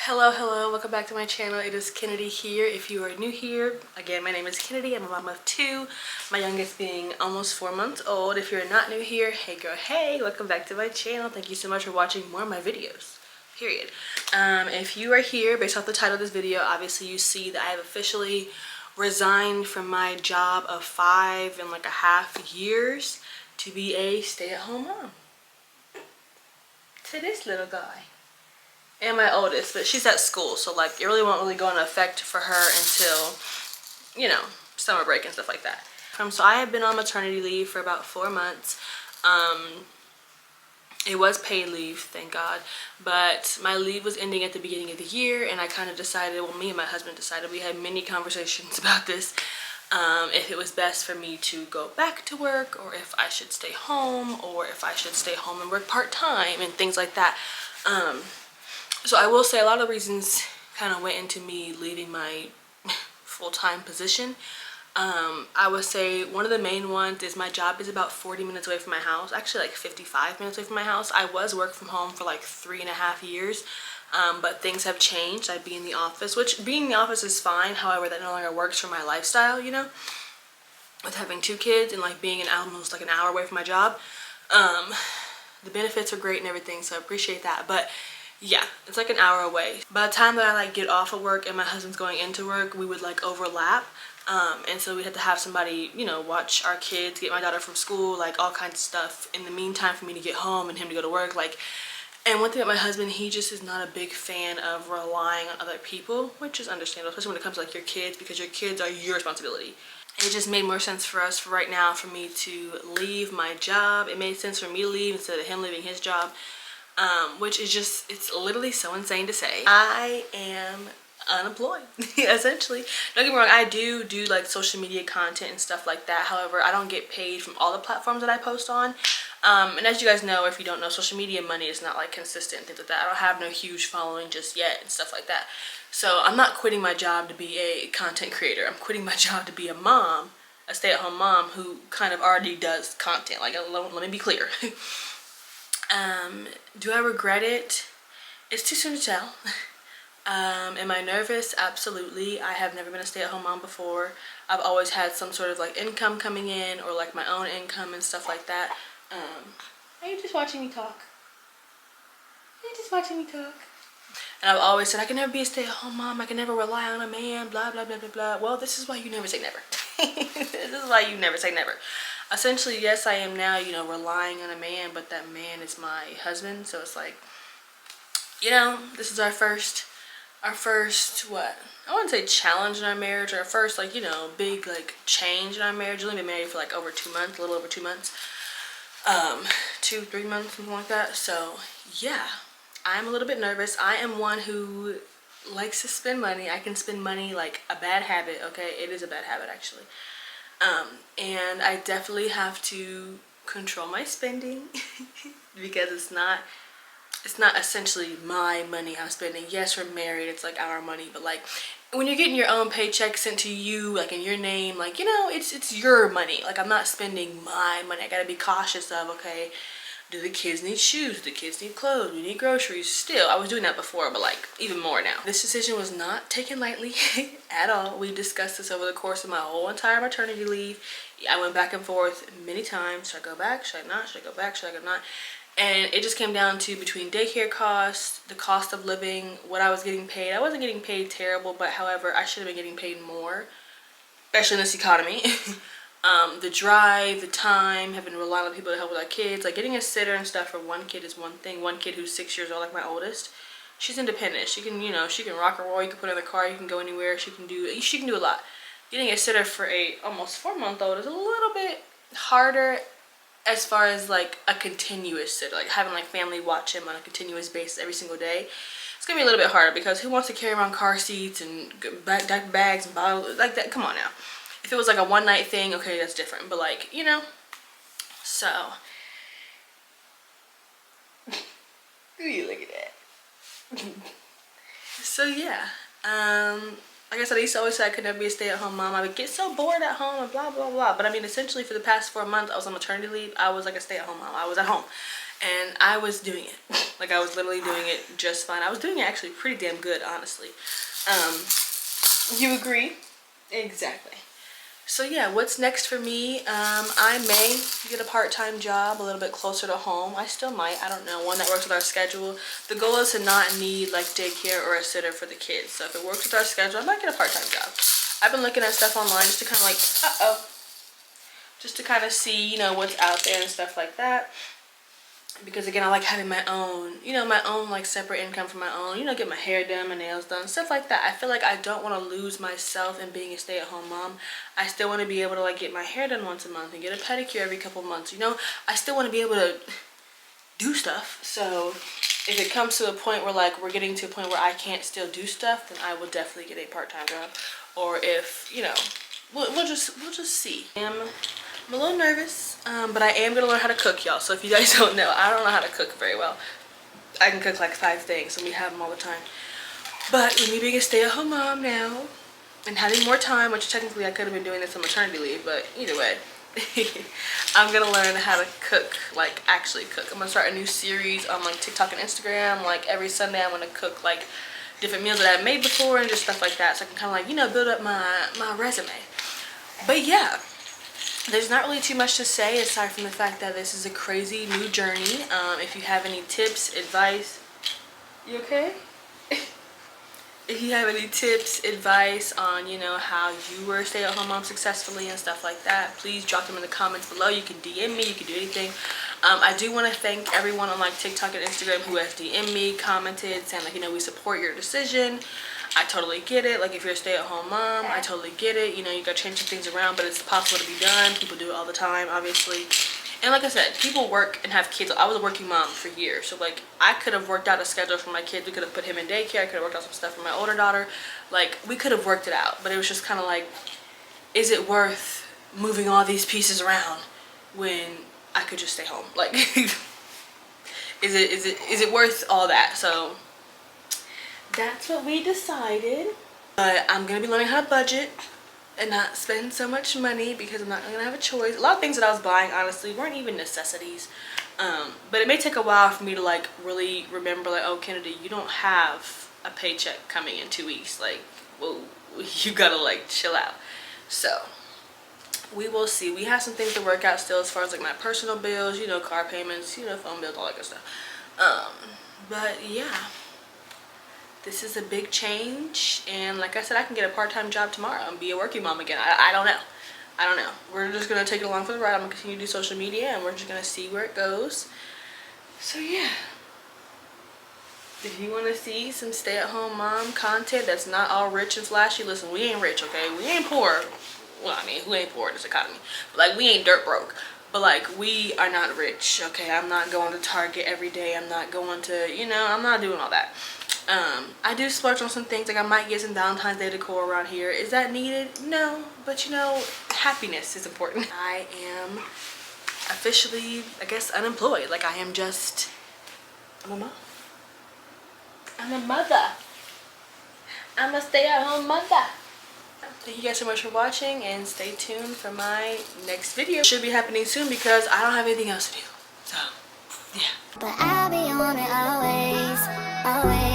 Hello, welcome back to my channel. It is Kennedy here. If you are new here, again, my name is Kennedy. I'm a mom of two, my youngest being almost 4 months old. If you're not new here, hey girl, hey, welcome back to my channel. Thank you so much for watching more of my videos, period. If you are here, based off the title of this video, obviously you see that I have officially resigned from my job of 5.5 years to be a stay-at-home mom to this little guy. And my oldest, but she's at school, so like it really won't really go into effect for her until, you know, summer break and stuff like that. So I have been on maternity leave for about 4 months. It was paid leave, thank God, but my leave was ending at the beginning of the year, and I kind of decided, well, me and my husband decided, we had many conversations about this, if it was best for me to go back to work, or if I should stay home, or if I should stay home and work part-time and things like that. So I will say a lot of the reasons kind of went into me leaving my full-time position. I would say one of the main ones is my job is about 40 minutes away from my house, actually like 55 minutes away from my house. I was work from home for like 3.5 years, but things have changed. I'd be in the office, which being in the office is fine. However, that no longer works for my lifestyle, you know, with having 2 kids and like being almost like an hour away from my job. The benefits are great and everything, so I appreciate that, but yeah, it's like an hour away. By the time that I like get off of work and my husband's going into work, we would like overlap, and so we had to have somebody, you know, watch our kids, get my daughter from school, like all kinds of stuff in the meantime for me to get home and him to go to work. Like, and one thing about my husband, he just is not a big fan of relying on other people, which is understandable, especially when it comes to like your kids, because your kids are your responsibility. It just made more sense for us for right now for me to leave my job. It made sense for me to leave instead of him leaving his job. Which is just, it's literally so insane to say. I am unemployed, essentially. Don't get me wrong, I do like social media content and stuff like that. However, I don't get paid from all the platforms that I post on. And as you guys know, if you don't know, social media money is not like consistent and things like that. I don't have no huge following just yet and stuff like that. So I'm not quitting my job to be a content creator. I'm quitting my job to be a mom, a stay-at-home mom who kind of already does content. Like, let me be clear. Do I regret it? It's too soon to tell. Am I nervous? Absolutely. I have never been a stay-at-home mom before. I've always had some sort of like income coming in, or like my own income and stuff like that. Are you just watching me talk? Are you just watching me talk? And I've always said I can never be a stay-at-home mom. I can never rely on a man, blah, blah, blah, blah, blah. Well, this is why you never say never. This is why you never say never. Essentially, yes, I am now, you know, relying on a man, but that man is my husband. So it's like, you know, this is our first, what? I wouldn't say challenge in our marriage, or our first, like, you know, big, like, change in our marriage. We've only been married for, like, over 2 months, a little over 2 months. 2-3 months, something like that. So, yeah, I'm a little bit nervous. I am one who likes to spend money. I can spend money like a bad habit, okay? It is a bad habit, actually. And I definitely have to control my spending because it's not essentially my money I'm spending. Yes, we're married, it's like our money, but like when you're getting your own paycheck sent to you, like in your name, like, you know, it's your money. Like, I'm not spending my money. I gotta be cautious of, okay, do the kids need shoes? Do the kids need clothes? We need groceries. Still, I was doing that before, but like even more now. This decision was not taken lightly at all. We discussed this over the course of my whole entire maternity leave. I went back and forth many times. Should I go back? Should I not? Should I go back? Should I go not? And it just came down to between daycare costs, the cost of living, what I was getting paid. I wasn't getting paid terrible, but however, I should have been getting paid more, especially in this economy. The drive, the time, having to rely on people to help with our kids. Like, getting a sitter and stuff for one kid is one thing. One kid who's 6 years old, like my oldest, she's independent. She can, you know, she can rock and roll. You can put her in the car. You can go anywhere. She can do a lot. Getting a sitter for a almost 4-month-old is a little bit harder as far as like a continuous sitter. Like having like family watch him on a continuous basis every single day. It's gonna be a little bit harder because who wants to carry around car seats and bags and bottles like that? Come on now. If it was like a one-night thing, okay, that's different. But like, you know, so you look at that. So yeah, like I said, I used to always say I could never be a stay-at-home mom. I would get so bored at home and blah, blah, blah. But I mean, essentially for the past 4 months, I was on maternity leave. I was like a stay-at-home mom. I was at home and I was doing it. Like I was literally doing it just fine. I was doing it actually pretty damn good, honestly. You agree? Exactly. So yeah, what's next for me? I may get a part-time job a little bit closer to home. I still might, I don't know, one that works with our schedule. The goal is to not need like daycare or a sitter for the kids. So if it works with our schedule, I might get a part-time job. I've been looking at stuff online just to kind of like, just to kind of see, you know, what's out there and stuff like that. Because again, I like having my own, you know, my own like separate income from my own, you know, get my hair done, my nails done, stuff like that. I feel like I don't want to lose myself in being a stay-at-home mom. I still want to be able to like get my hair done once a month and get a pedicure every couple months, you know. I still want to be able to do stuff. So if it comes to a point where like we're getting to a point where I can't still do stuff, then I will definitely get a part-time job. Or if, you know, we'll just see. I'm a little nervous, but I am gonna learn how to cook, y'all. So if you guys don't know, I don't know how to cook very well. I can cook like 5 things and we have them all the time. But with me being a stay-at-home mom now and having more time, which technically I could have been doing this on maternity leave, but either way, I'm gonna learn how to cook, like actually cook. I'm gonna start a new series on like TikTok and Instagram. Like every Sunday I'm gonna cook like different meals that I've made before and just stuff like that. So I can kind of like, you know, build up my resume. But yeah. There's not really too much to say aside from the fact that this is a crazy new journey. If you have any tips, advice, you okay? If you have any tips, advice on, you know, how you were a stay-at-home mom successfully and stuff like that, please drop them in the comments below. You can DM me, you can do anything. I do want to thank everyone on like TikTok and Instagram who has DM'd me, commented, saying like, you know, we support your decision. I totally get it. Like if you're a stay-at-home mom, I totally get it. You know, you gotta change some things around, but it's possible to be done. People do it all the time, obviously. And like I said, people work and have kids. I was a working mom for years. So like I could have worked out a schedule for my kids. We could have put him in daycare. I could have worked out some stuff for my older daughter. Like we could have worked it out. But it was just kind of like, is it worth moving all these pieces around when I could just stay home? Like, is it worth all that? So that's what we decided. But I'm gonna be learning how to budget and not spend so much money because I'm not gonna have a choice. A lot of things that I was buying honestly weren't even necessities. But it may take a while for me to like really remember like, oh Kennedy, you don't have a paycheck coming in 2 weeks. Like, whoa, you gotta like chill out. So we will see. We have some things to work out still as far as like my personal bills, you know, car payments, you know, phone bills, all that good stuff. But yeah. This is a big change, and like I said, I can get a part-time job tomorrow and be a working mom again. I don't know. I don't know. We're just going to take it along for the ride. I'm going to continue to do social media, and we're just going to see where it goes. So, yeah. If you want to see some stay-at-home mom content that's not all rich and flashy, listen, we ain't rich, okay? We ain't poor. Well, I mean, who ain't poor in this economy? But, like, we ain't dirt broke. But, like, we are not rich, okay? I'm not going to Target every day. I'm not going to, you know, I'm not doing all that. I do splurge on some things, like I might get some Valentine's Day decor around here. Is that needed? No, but you know, happiness is important. I am officially, I guess, unemployed. Like I'm a mom. I'm a mother. I'm a stay-at-home mother. Thank you guys so much for watching, and stay tuned for my next video. It should be happening soon because I don't have anything else to do. So, yeah. But I'll be on it always, always.